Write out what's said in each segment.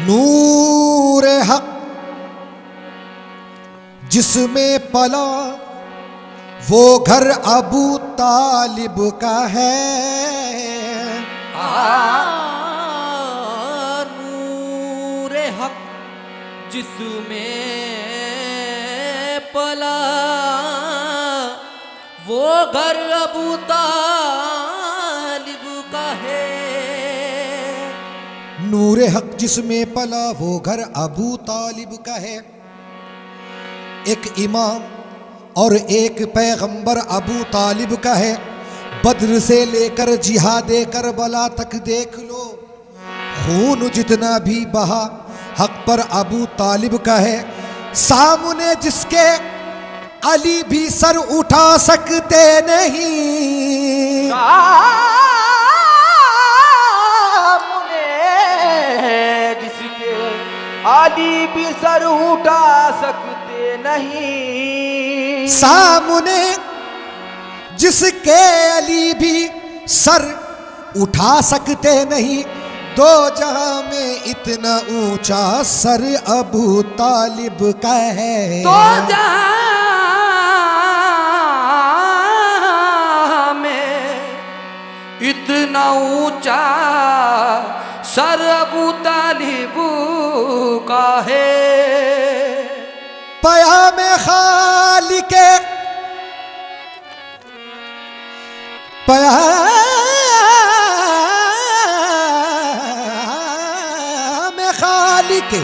नूरे हक जिसमें पला वो घर अबू तालिब का है। नूरे हक जिसमें पला वो घर अबू तालिब का है। नूरे हक जिसमें पला वो घर अबू तालिब का है। एक इमाम और एक पैगंबर अबू तालिब का है। बद्र से लेकर जिहाद करबला तक देख लो, खून जितना भी बहा हक पर अबू तालिब का है। सामने जिसके अली भी सर उठा सकते नहीं, जिसके अली भी सर उठा सकते नहीं। सामने जिसके अली भी सर उठा सकते नहीं। दो जहां में इतना ऊंचा सर अबू तालिब का है। दो जहां में इतना ऊंचा सर अबू तालिब का है। पयाम खालिके पयाम खालिके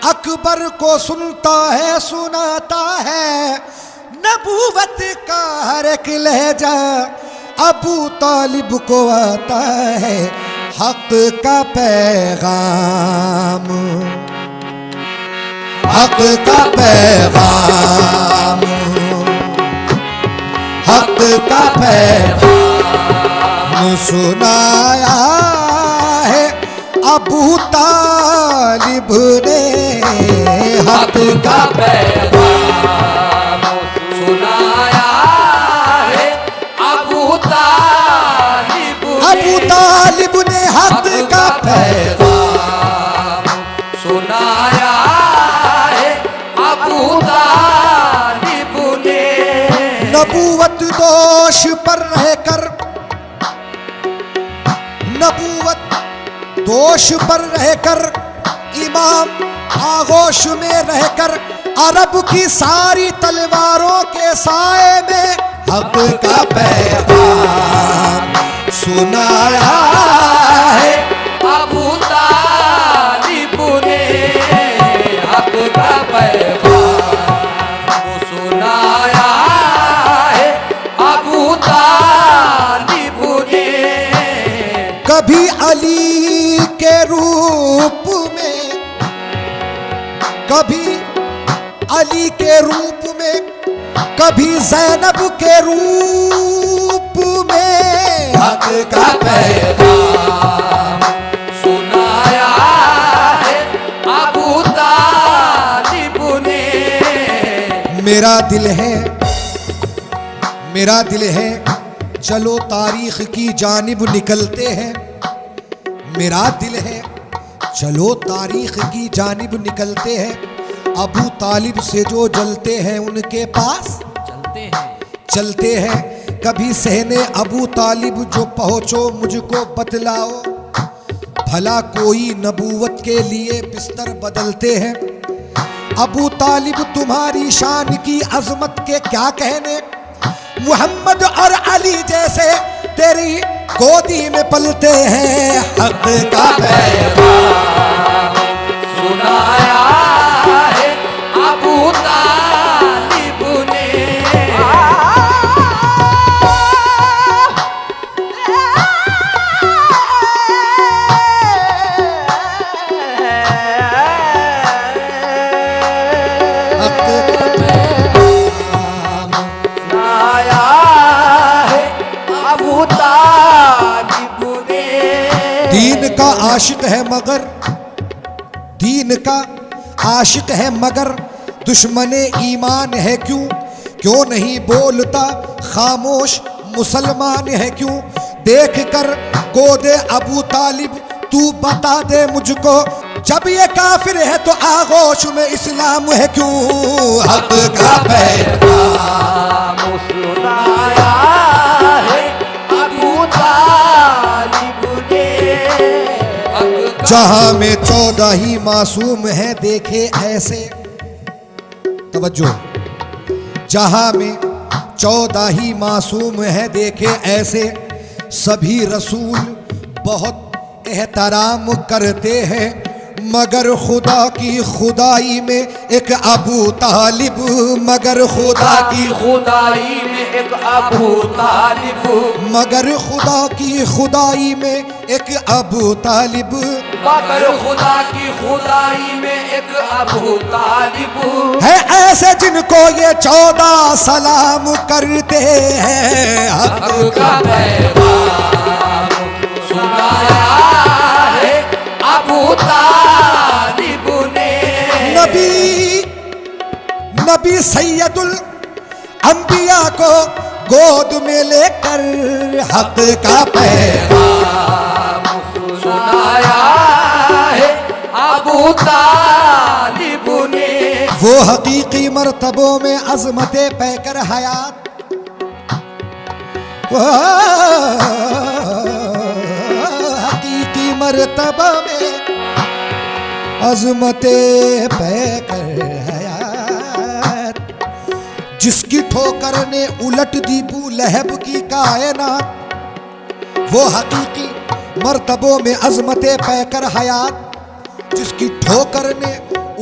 अकबर को सुनता है, सुनाता है नबूवत का हर एक लहजा अबू तालिब को आता है। हक का पैगाम, हक का पैगाम, हक का पैगाम सुनाया है अबू तालिब ने। हक का पैगाम सुनाया है अबू तालिब ने। हक का पैगाम सुनाया है अबू तालिब ने। नबूवत दोष पर रहकर, नबूवत दोष पर रहकर, इमाम आगोश में रहकर अरब की सारी तलवारों के साए में हक का पैगाम सुनाया है अबू तालिब ने। हक का पैगाम सुनाया है अबू तालिब ने। कभी अली के रूप में, कभी अली के रूप में, कभी ज़ैनब के रूप में हक का पैगाम सुनाया है अबू तालिब ने। मेरा दिल है, मेरा दिल है, चलो तारीख की जानिब निकलते हैं। मेरा दिल है, चलो तारीख की जानिब निकलते हैं। अबू तालिब से जो जलते हैं उनके पास चलते हैं। कभी सहने अबू तालिब जो पहुँचो मुझको बतलाओ, भला कोई नबूवत के लिए बिस्तर बदलते हैं। अबू तालिब तुम्हारी शान की अजमत के क्या कहने, मोहम्मद और अली जैसे तेरी गोदी में पलते हैं। हक का पैगाम सुनाया है अबू तालिब ने। आशिक है मगर दीन का, आशिक है मगर दुश्मने ईमान है क्यों? क्यों नहीं बोलता खामोश मुसलमान है क्यों? देख कर गोदे अबू तालिब तू बता दे मुझको, जब ये काफिर है तो आगोश में इस्लाम है क्यों? हक का पैगाम सुनाया है अबू तालिब ने। जहां में 14 ही मासूम है देखे ऐसे, तवज्जो, जहां में 14 ही मासूम है देखे ऐसे, सभी रसूल बहुत एहतराम करते हैं, मगर खुदा की खुदाई में एक अबू तालिब, मगर खुदा की खुदाई में एक अबू तालिब, मगर खुदा की खुदाई में एक अबू तालिब, मगर खुदा की खुदाई में एक अबू तालिब है ऐसे जिनको ये 14 सलाम करते हैं। हक का पैगाम सुनाया है अबू तालिब ने। नबी सैयदुल अंबिया को गोद में लेकर हक का पैगाम सुनाया है अबू तालिब ने। वो हकीकी मर्तबों में अजमते पैकर हयात, वो हकीकी मर्तबा में अजमते पैकर हयात, जिसकी ठोकर ने उलट दी बू लहब की कायनात। वो हकीकी मर्तबों में अजमते पैकर हयात, जिसकी ठोकर ने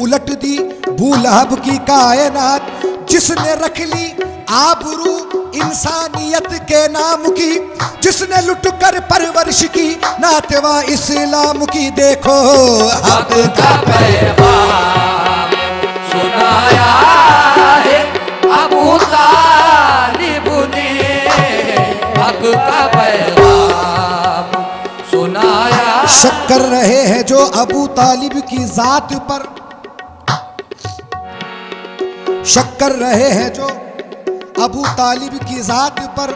उलट दी बू लहब की कायनात, जिसने रख ली आबरू इंसानियत के नाम की, जिसने लुट कर परवरिश की नातवा इस्लाम की। देखो हक का पैगाम सुनाया है अबू तालिब ने। हक का पैगाम सुनाया। शक कर रहे हैं जो अबू तालिब की जात पर, शक कर रहे हैं जो अबू तालिब की जात पर,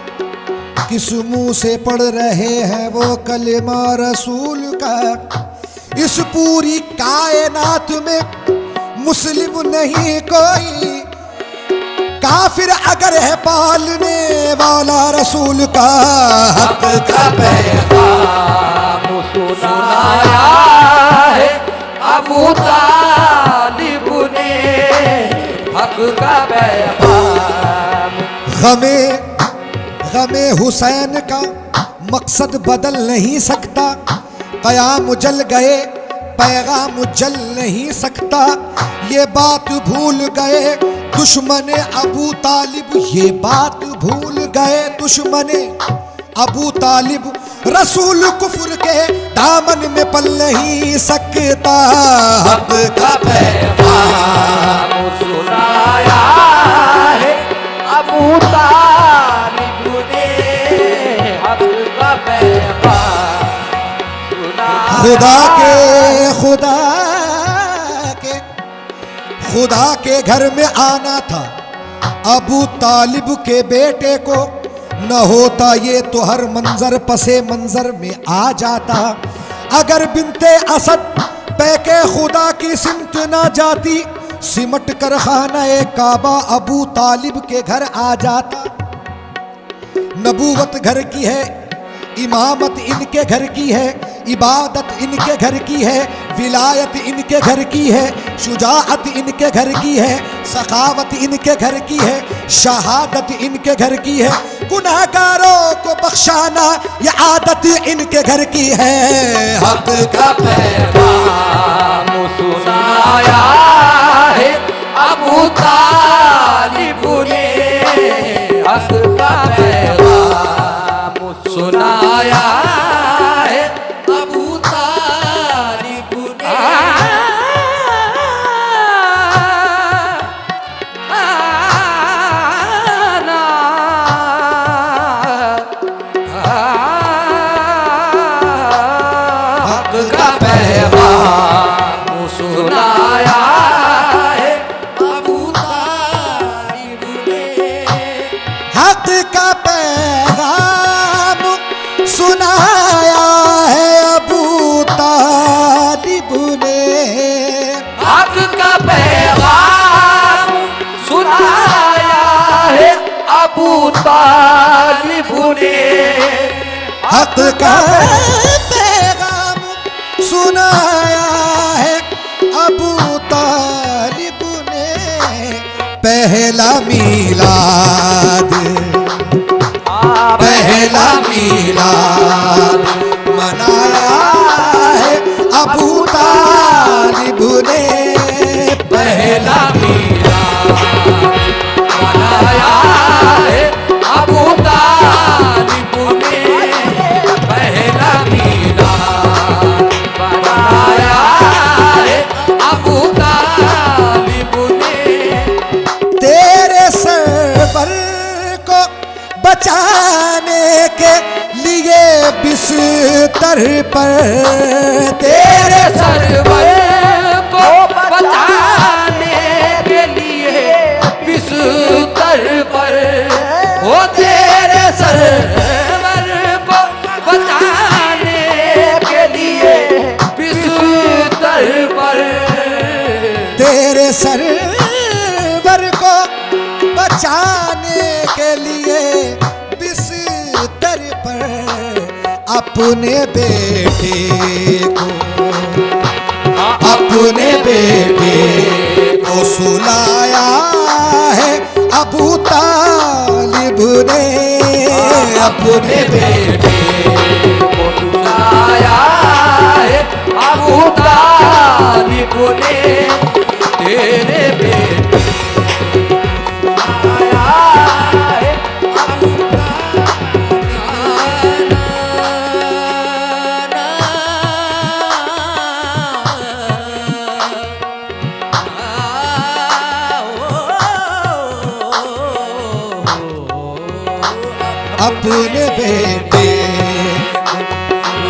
किस मुंह से पढ़ रहे हैं वो कलिमा रसूल का। इस पूरी कायनात में मुस्लिम नहीं कोई, काफिर अगर है पालने वाला रसूल का। हक का पैगाम सुनाया है अबू तालिब ने। हक का पैगाम। गमे हुसैन का मकसद बदल नहीं सकता, कयाम जल गए पैगाम जल नहीं सकता। ये बात भूल गए दुश्मने अबू तालिब, ये बात भूल गए दुश्मने अबू तालिब। रसूल कुफ्र के दामन में पल नहीं सकता। हक का पैगाम सुनाया है अबू तालिब ने। हक का पैगाम सुनाया। खुदा के घर में आना था अबू तालिब के बेटे को, न होता ये तो हर मंजर पसे मंजर में आ जाता। अगर बिनते असद पैके खुदा की सिमत ना जाती, सिमट कर खाना काबा अबू तालिब के घर आ जाता। नबूवत घर की है, इमामत इनके घर की है, इबादत इनके घर की है, विलायत इनके घर की है, शुजाअत इनके घर की है, सखावत इनके घर की है, शहादत इनके घर की है। गुनाहगारों को बख्शाना ये आदत इनके घर की है। हक का पैगाम सुनाया है अबू तालिब ने। हक का पैगाम सुनाया है अबू तालिब ने। हक का सुनाया है अबू तालिब ने। हक का पैगाम सुनाया है अबू तालिब ने। हक का पैगाम सुनाया है अबू तालिब ने। हक का पैगाम सुनाया है अबू तालिब ने। पहला मीलाद पहला मीलाद मनाया है अबू तालिब ने। पहला मीलाद मनाया है अबू तालिब ने। पहला मीलाद मनाया है अबू तालिब ने। तेरे सरवर को बचाने के लिए बिस्तर पर तेरे सरवर को बचाने के लिए बिस्तर पर वो तेरे सरवर को बचाने के लिए बिस्तर पर। तेरे सरवर को बचाने के लिए बिस्तर पर अपने बेटे को अपने बेटे को सुलाया है अबू तालिब ने। अपने बेटे को सुनाया है अबू तालिब ने। तेरे बेटे सुनाया है अबू अपने बेटे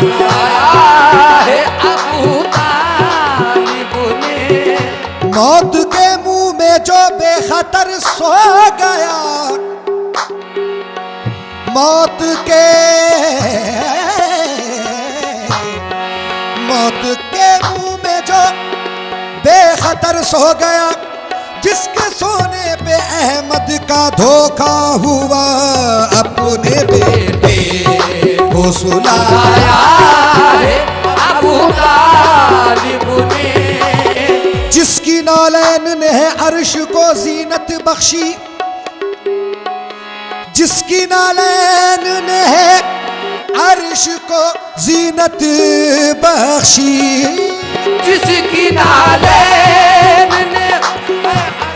सुनाया है अबू तालिब ने। मौत के मुंह में जो बेखतर सो गया। मौत के मुंह में जो बेखतर सो गया। जिसके सोने पे अहमद का धोखा हुआ। अपने बेटे को सुलाया है अबू तालिब ने। जिसकी नौलैन ने अर्श को जीनत बख्शी। जिसकी नौलैन ने अर्श को जीनत बख्शी। जिसकी नालैन ने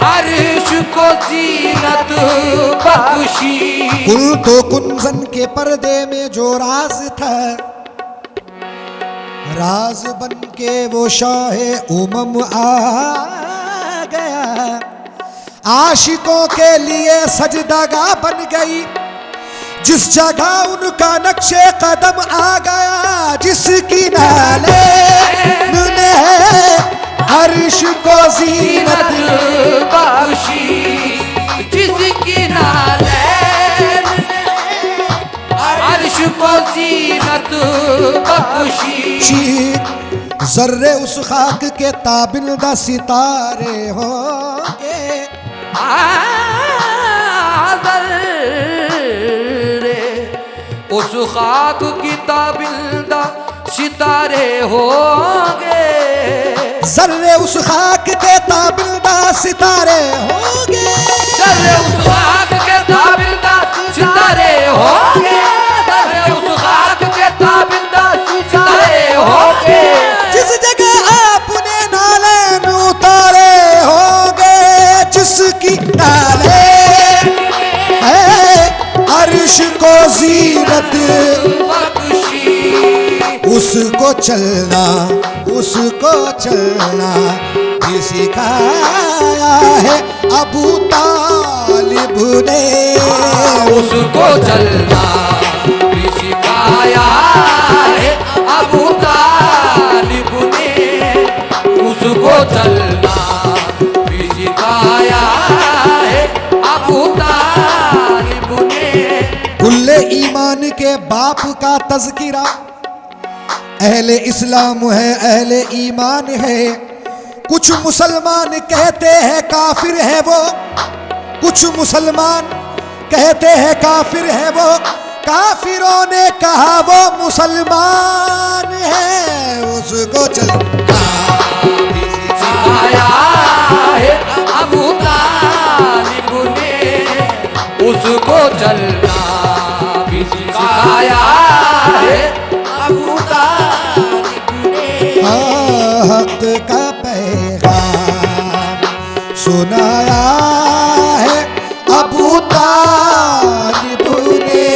अर्श को जीनत बख्शी। कुल तो कुंजन के पर्दे में जो राज था। राज बन के वो शाहे उमम आ गया। आशिकों के लिए सजदागा बन गई। जिस जगह उनका नक्शे कदम आ गया। जिसकी नालैन ने अर्श को जीनत बख्शी। जिसकी नालैन ने अर्श को जीनत बख्शी। जर्रे उस खाक के ताबिल्दा सितारे होंगे। उस खाक की ताबिल्दा सितारे होंगे। जर्रे उस खाक के ताबिल्दा सितारे होंगे। जर्रे उस खाक के ताबिल्दा सितारे होंगे। जर्रे उस खाक के ताबिल्दा सितारे होंगे। जिस जगह आपने नालैन उतारे होंगे। जिसकी नालैन है अर्श को जीनत बख्शी। उसको चलना भी सिखाया है अबू तालिब ने। उसको चलना भी सिखाया है अबू तालिब ने। उसको चलना भी सिखाया है अबू तालिब ने। कुल्ले ईमान के बाप का तज़किरा अहले इस्लाम है, अहले ईमान है। कुछ मुसलमान कहते हैं काफिर है वो, कुछ मुसलमान कहते हैं काफिर है वो। काफिरों ने कहा वो मुसलमान है, उसको चलना भी सिखाया है अबू तालिब ने, उसको चलना भी सिखाया है अबू तालिब ने। हक का पैगाम सुनाया है अबू तालिब ने।